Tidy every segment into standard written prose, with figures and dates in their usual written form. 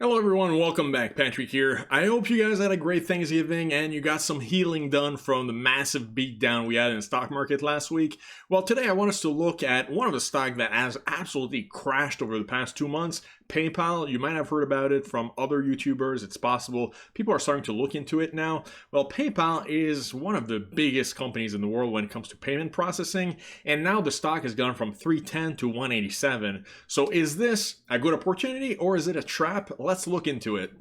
Hello everyone, welcome back. Patrick here. I hope you guys had a great Thanksgiving and you got some healing done from the massive beatdown we had in the stock market last week. Well, today I want us to look at one of the stock that has absolutely crashed over the past 2 months, PayPal. You might have heard about it from other YouTubers. It's possible people are starting to look into it now. Well, PayPal is one of the biggest companies in the world when it comes to payment processing, and now the stock has gone from 310 to 187. So is this a good opportunity or is it a trap? Let's look into it.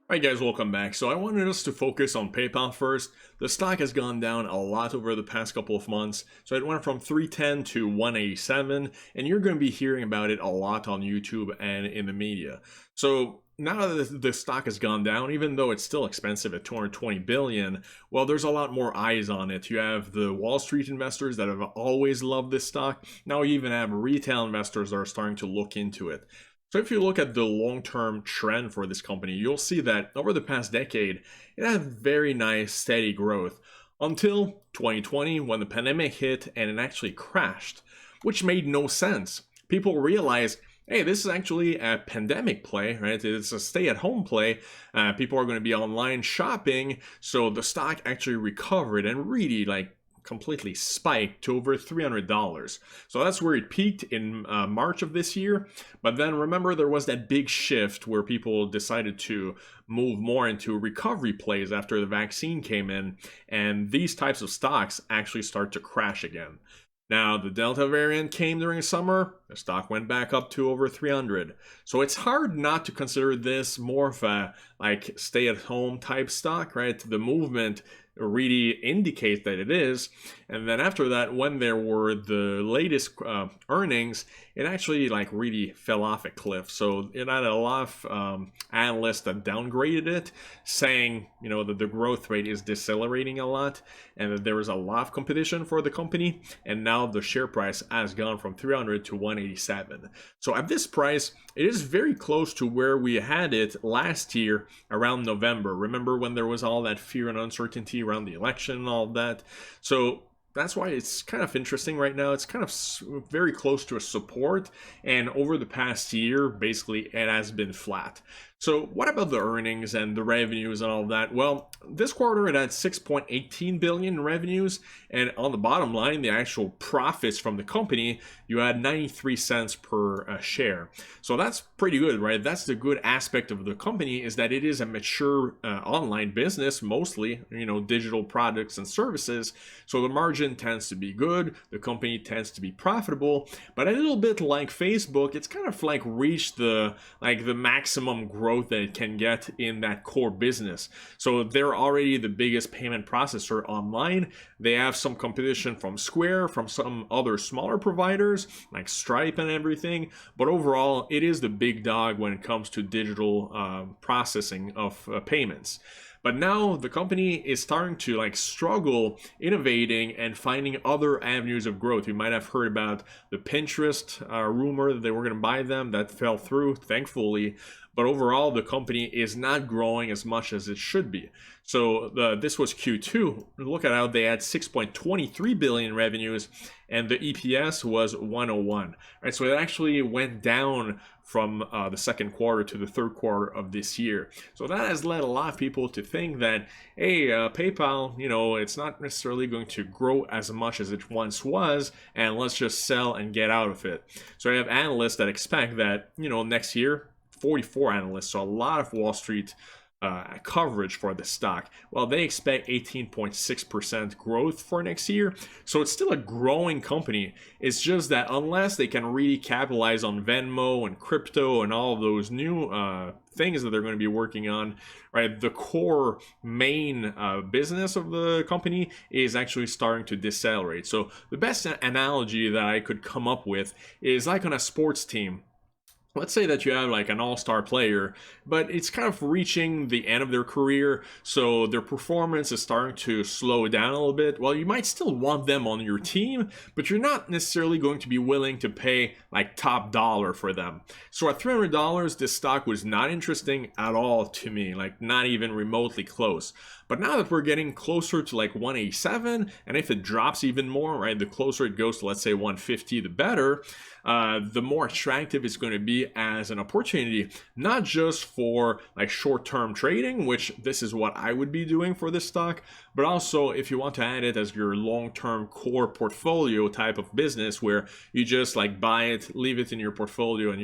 Alright guys, welcome back. So I wanted us to focus on PayPal first. The stock has gone down a lot over the past couple of months. So it went from 310 to 187, and you're going to be hearing about it a lot on YouTube and in the media. So now that the stock has gone down, even though it's still expensive at 220 billion, well, there's a lot more eyes on it. You have the Wall Street investors that have always loved this stock. Now you even have retail investors that are starting to look into it. So if you look at the long-term trend for this company, you'll see that over the past decade, it had very nice steady growth until 2020 when the pandemic hit and it actually crashed, which made no sense. People realized, hey, this is actually a pandemic play, right? It's a stay-at-home play. People are going to be online shopping, so the stock actually recovered and really completely spiked to over $300. So that's where it peaked in March of this year. But then remember, there was that big shift where people decided to move more into recovery plays after the vaccine came in, and these types of stocks actually start to crash again. Now, the Delta variant came during summer, the stock went back up to over 300. So it's hard not to consider this more of a stay-at-home type stock, right? The movement really indicates that it is. And then after that, when there were the latest earnings, it actually really fell off a cliff. So it had a lot of analysts that downgraded it, saying that the growth rate is decelerating a lot and that there is a lot of competition for the company. And now the share price has gone from 300 to 187. So at this price, it is very close to where we had it last year around November. Remember when there was all that fear and uncertainty around the election and all of that? So that's why it's kind of interesting right now. It's kind of very close to a support, and over the past year, basically, it has been flat. So what about the earnings and the revenues and all of that? Well, this quarter it had 6.18 billion in revenues, and on the bottom line, the actual profits from the company, you had 93 cents per share. So that's pretty good, right? That's the good aspect of the company, is that it is a mature online business, mostly, digital products and services. So the margin tends to be good, the company tends to be profitable, but a little bit like Facebook, it's kind of reached the maximum growth that it can get in that core business. So they're already the biggest payment processor online. They have some competition from Square, from some other smaller providers like Stripe and everything, but overall it is the big dog when it comes to digital processing of payments. But now the company is starting to struggle innovating and finding other avenues of growth. You might have heard about the Pinterest rumor that they were going to buy them. That fell through, thankfully. But overall, the company is not growing as much as it should be. So this was Q2. Look at how they had 6.23 billion revenues, and the EPS was 101. Right, so it actually went down from the second quarter to the third quarter of this year. So that has led a lot of people to think that, hey, PayPal, it's not necessarily going to grow as much as it once was, and let's just sell and get out of it. So I have analysts that expect that, next year, 44 analysts, so a lot of Wall Street coverage for the stock. Well, they expect 18.6% growth for next year. So it's still a growing company. It's just that unless they can really capitalize on Venmo and crypto and all of those new things that they're going to be working on, right, the core main business of the company is actually starting to decelerate. So the best analogy that I could come up with is like on a sports team. let's say that you have like an all-star player, but it's kind of reaching the end of their career, so their performance is starting to slow down a little bit. Well, you might still want them on your team, but you're not necessarily going to be willing to pay like top dollar for them. So at $300, this stock was not interesting at all to me, like not even remotely close. But now that we're getting closer to like 187, and if it drops even more, right, the closer it goes to, let's say, 150, the better, the more attractive it's going to be as an opportunity, not just for like short-term trading, which this is what I would be doing for this stock, but also if you want to add it as your long-term core portfolio type of business where you just like buy it, leave it in your portfolio, and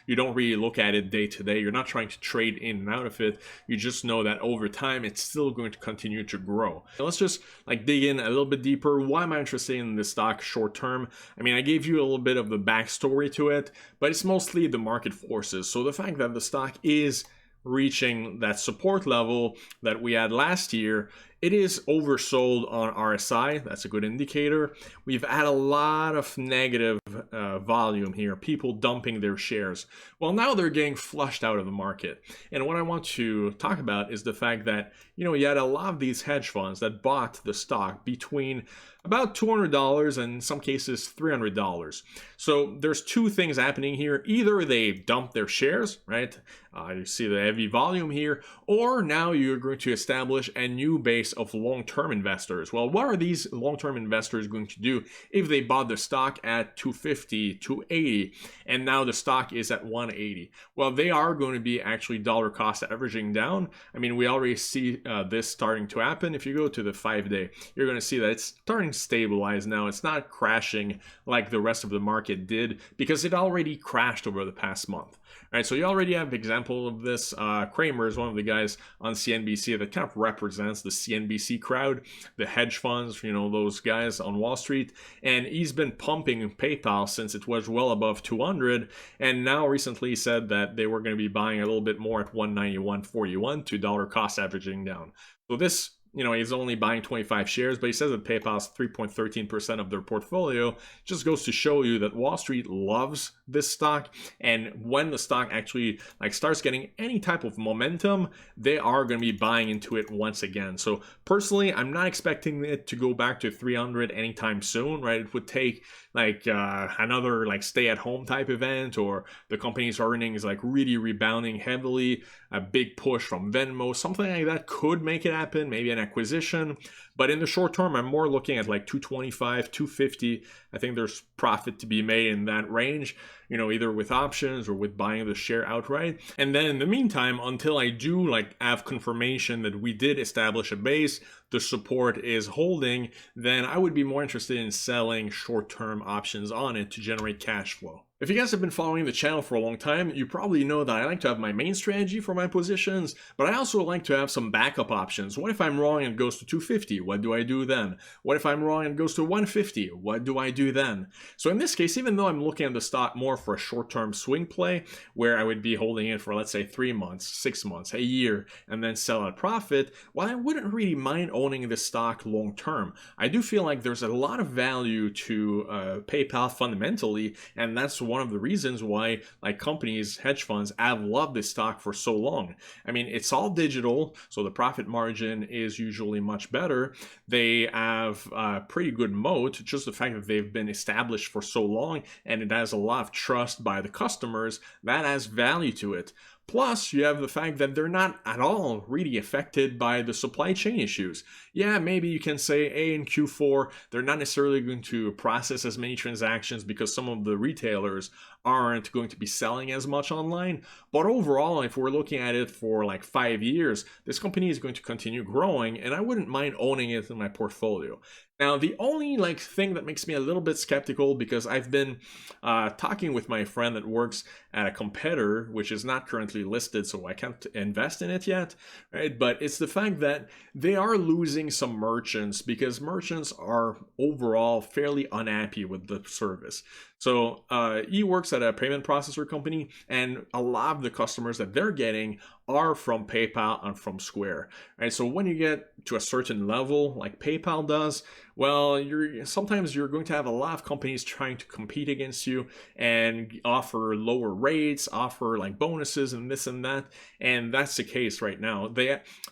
you don't really look at it day to day. You're not trying to trade in and out of it. You just know that over time it's still going to continue to grow. Now let's just like dig in a little bit deeper. Why am I interested in this stock short term? I mean, I gave you a little bit of the backstory to it, but it's mostly the market forces. So the fact that the stock is reaching that support level that we had last year, it is oversold on RSI. That's a good indicator. We've had a lot of negative volume here, people dumping their shares. Well, now they're getting flushed out of the market. And what I want to talk about is the fact that, you had a lot of these hedge funds that bought the stock between about $200 and in some cases $300. So there's two things happening here. Either they dump their shares, right? You see the heavy volume here, or now you're going to establish a new base of long-term investors. Well, what are these long-term investors going to do if they bought the stock at 250, 280, and now the stock is at 180? Well, they are going to be actually dollar cost averaging down. I mean, we already see this starting to happen. If you go to the 5-day, you're going to see that it's starting to stabilize now. It's not crashing like the rest of the market did because it already crashed over the past month. All right, so you already have example of this. Kramer is one of the guys on CNBC that kind of represents the CNBC crowd, the hedge funds, those guys on Wall Street. And he's been pumping PayPal since it was well above 200. And now recently said that they were going to be buying a little bit more at 191.41 to dollar cost averaging down. So this, he's only buying 25 shares, but he says that PayPal is 3.13% of their portfolio. Just goes to show you that Wall Street loves this stock, and when the stock actually starts getting any type of momentum, they are going to be buying into it once again. So personally, I'm not expecting it to go back to 300 anytime soon, right? It would take another stay-at-home type event, or the company's earnings really rebounding heavily, a big push from Venmo, something like that could make it happen, maybe an acquisition. But in the short term, I'm more looking at 225, 250. I think there's profit to be made in that range, either with options or with buying the share outright. And then in the meantime, until I do have confirmation that we did establish a base, the support is holding, then I would be more interested in selling short-term options on it to generate cash flow. If you guys have been following the channel for a long time, you probably know that I like to have my main strategy for my positions, but I also like to have some backup options. What if I'm wrong and it goes to 250? What do I do then? What if I'm wrong and it goes to 150? What do I do then? So in this case, even though I'm looking at the stock more for a short-term swing play, where I would be holding it for, let's say, 3 months, 6 months, a year, and then sell at profit, well, I wouldn't really mind owning this stock long-term. I do feel like there's a lot of value to PayPal fundamentally, and that's one of the reasons why companies, hedge funds have loved this stock for so long. I mean, it's all digital, so the profit margin is usually much better. They have a pretty good moat, just the fact that they've been established for so long, and it has a lot of trust by the customers, that has value to it. Plus, you have the fact that they're not at all really affected by the supply chain issues. Yeah, maybe you can say, hey, in Q4, they're not necessarily going to process as many transactions because some of the retailers aren't going to be selling as much online. But overall, if we're looking at it for 5 years, this company is going to continue growing, and I wouldn't mind owning it in my portfolio. Now, the only thing that makes me a little bit skeptical, because I've been talking with my friend that works at a competitor, which is not currently listed, so I can't invest in it yet, right? But it's the fact that they are losing some merchants because merchants are overall fairly unhappy with the service. So he works at a payment processor company, and a lot of the customers that they're getting are from PayPal and from Square. Right? So when you get to a certain level, like PayPal does, Well, sometimes you're going to have a lot of companies trying to compete against you and offer lower rates, offer like bonuses and this and that, and that's the case right now.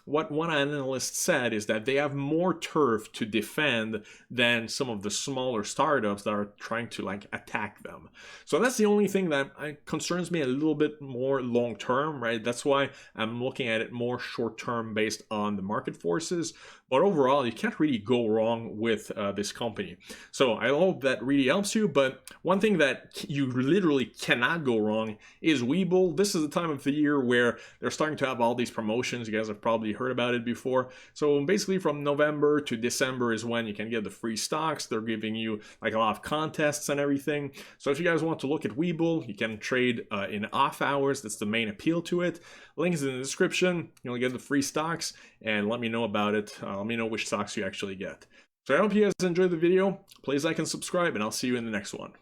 What one analyst said is that they have more turf to defend than some of the smaller startups that are trying to like attack them. So that's the only thing that concerns me a little bit more long term, right? That's why I'm looking at it more short term based on the market forces. But overall, you can't really go wrong with this company. So I hope that really helps you. But one thing that you literally cannot go wrong is WeBull. This is the time of the year where they're starting to have all these promotions. You guys have probably heard about it before. So basically from November to December is when you can get the free stocks. They're giving you like a lot of contests and everything. So if you guys want to look at WeBull, you can trade in off hours. That's the main appeal to it. Link is in the description. You'll get the free stocks and let me know about it. Let me know which stocks you actually get. So I hope you guys enjoyed the video. Please like and subscribe, and I'll see you in the next one.